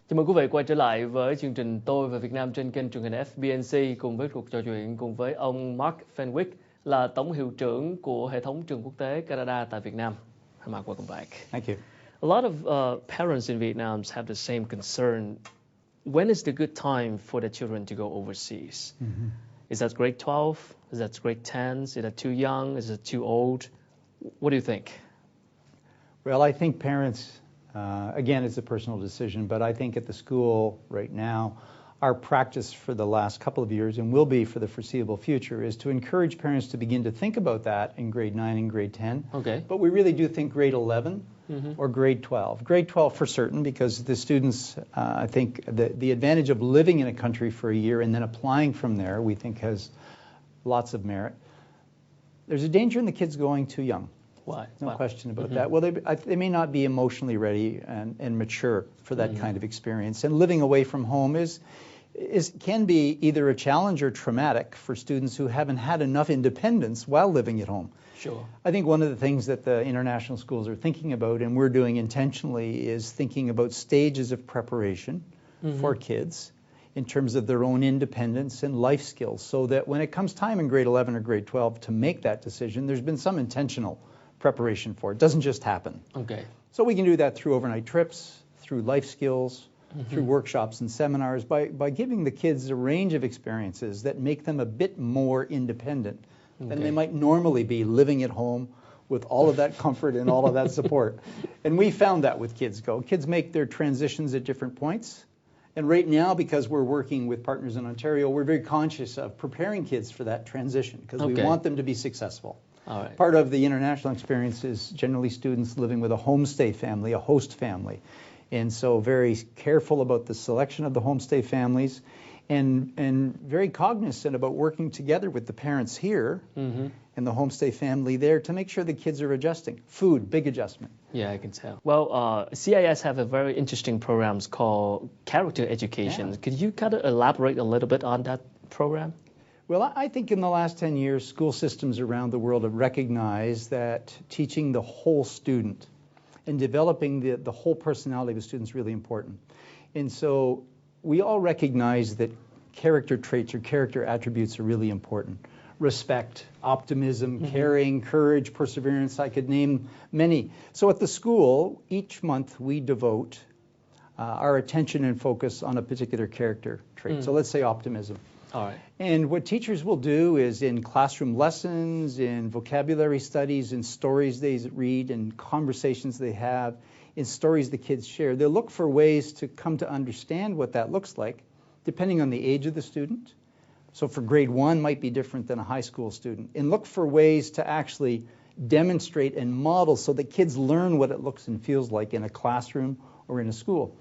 Chào mừng quý vị quay trở lại với chương trình Tôi và Việt Nam trên kênh truyền hình FBNC cùng với cuộc trò chuyện cùng với ông Mark Fenwick là Tổng hiệu trưởng của hệ thống trường quốc tế Canada tại Việt Nam. Hi Mark, welcome back. Thank you. A lot of parents in Vietnam have the same concern. When is the good time for the children to go overseas? Mm-hmm. Is that grade 12? Is that grade 10? Is that too young? Is it too old? What do you think? Well, I think parents, again, it's a personal decision, but I think at the school right now, our practice for the last couple of years, and will be for the foreseeable future, is to encourage parents to begin to think about that in grade 9 and grade 10. Okay. But we really do think grade 11 or grade 12. Grade 12 for certain, because the students, I think the advantage of living in a country for a year and then applying from there, we think has lots of merit. There's a danger in the kids going too young. Why? No question about that. Well, they may not be emotionally ready and mature for that kind of experience. And living away from home can be either a challenge or traumatic for students who haven't had enough independence while living at home. Sure. I think one of the things that the international schools are thinking about, and we're doing intentionally, is thinking about stages of preparation for kids in terms of their own independence and life skills, so that when it comes time in grade 11 or grade 12 to make that decision, there's been some intentional preparation for it. It doesn't just happen. Okay. So we can do that through overnight trips, through life skills, through workshops and seminars, by giving the kids a range of experiences that make them a bit more independent than they might normally be living at home with all of that comfort and all of that support. And we found that with kids go. Kids make their transitions at different points. And right now, because we're working with partners in Ontario, we're very conscious of preparing kids for that transition, because we want them to be successful. All right. Part of the international experience is generally students living with a homestay family, a host family. And so very careful about the selection of the homestay families, and very cognizant about working together with the parents here and the homestay family there to make sure the kids are adjusting. Food, big adjustment. Yeah, I can tell. Well, CIS have a very interesting programs called character education. Yeah. Could you kind of elaborate a little bit on that program? Well, I think in the last 10 years, school systems around the world have recognized that teaching the whole student and developing the whole personality of a student is really important. And so we all recognize that character traits or character attributes are really important. Respect, optimism, caring, courage, perseverance, I could name many. So at the school, each month we devote our attention and focus on a particular character trait. So let's say optimism. All right. And what teachers will do is, in classroom lessons, in vocabulary studies, in stories they read, in conversations they have, in stories the kids share, they'll look for ways to come to understand what that looks like, depending on the age of the student. So for grade 1 might be different than a high school student. And look for ways to actually demonstrate and model so that kids learn what it looks and feels like in a classroom or in a school.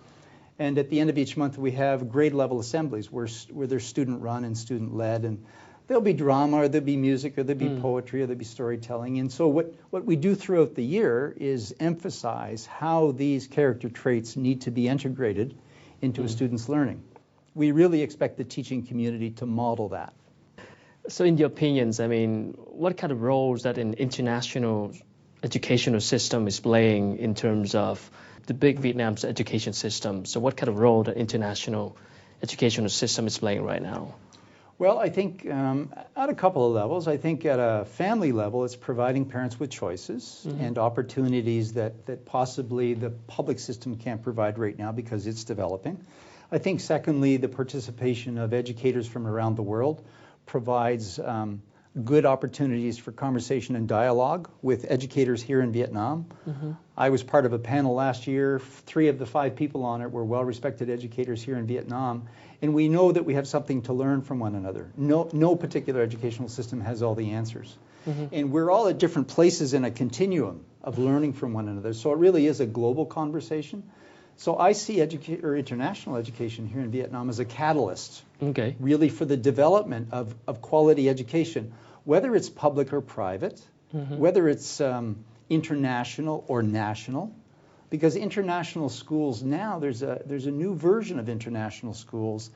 And at the end of each month, we have grade level assemblies where they're student run and student led, and there'll be drama, or there'll be music, or there'll be poetry, or there'll be storytelling. And so what we do throughout the year is emphasize how these character traits need to be integrated into a student's learning. We really expect the teaching community to model that. So in your opinions, I mean, what kind of roles that an international educational system is playing in terms of the big Vietnam's education system? So what kind of role the international educational system is playing right now? Well, I think at a couple of levels. I think at a family level, it's providing parents with choices and opportunities that possibly the public system can't provide right now because it's developing. I think secondly, the participation of educators from around the world provides good opportunities for conversation and dialogue with educators here in Vietnam. I was part of a panel last year. 3 of the 5 people on it were well-respected educators here in Vietnam. And we know that we have something to learn from one another. No particular educational system has all the answers. And we're all at different places in a continuum of learning from one another. So it really is a global conversation. So I see international education here in Vietnam as a catalyst, really, for the development of quality education, whether it's public or private, whether it's international or national. Because international schools now, there's a new version of international schools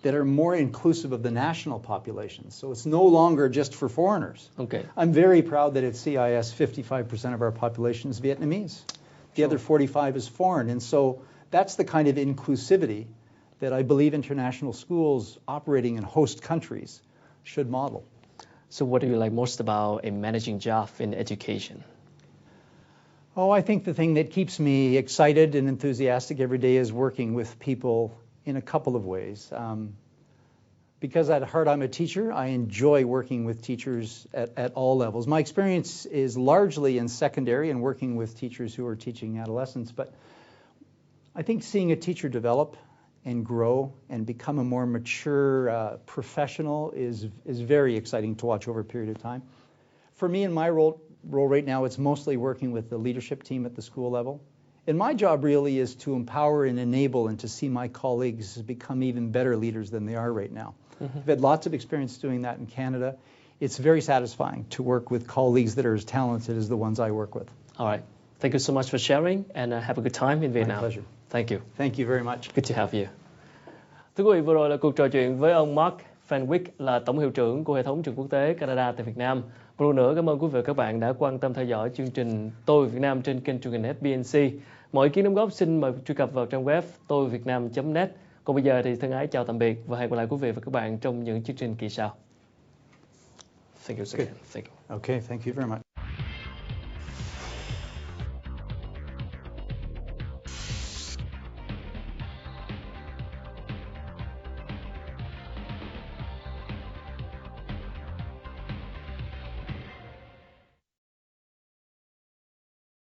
that are more inclusive of the national population. So it's no longer just for foreigners. I'm very proud that at CIS, 55% of our population is Vietnamese. The other 45 is foreign. And so That's the kind of inclusivity that I believe international schools operating in host countries should model. So what do you like most about a managing job in education? Oh, I think the thing that keeps me excited and enthusiastic every day is working with people in a couple of ways. Because at heart I'm a teacher, I enjoy working with teachers at all levels. My experience is largely in secondary and working with teachers who are teaching adolescents, but I think seeing a teacher develop and grow and become a more mature professional is very exciting to watch over a period of time. For me, in my role right now, it's mostly working with the leadership team at the school level. And my job really is to empower and enable and to see my colleagues become even better leaders than they are right now. I've had lots of experience doing that in Canada. It's very satisfying to work with colleagues that are as talented as the ones I work with. All right. Thank you so much for sharing and have a good time in Vietnam. My pleasure. Thank you. Thank you very much. Good to have you. Thưa quý vị, vừa rồi là cuộc trò chuyện với ông Mark Fenwick, là Tổng hiệu trưởng của hệ thống trường quốc tế Canada tại Việt Nam. Một lần nữa, cảm ơn quý vị và các bạn đã quan tâm theo dõi chương trình Tôi Việt Nam trên kênh truyền hình FBNC. Mọi ý kiến đóng góp xin mời truy cập vào trang web toivietnam.net. Còn bây giờ thì thân ái chào tạm biệt và hẹn gặp lại quý vị và các bạn trong những chương trình kỳ sau. Thank you again. Thank you. Okay, thank you very much.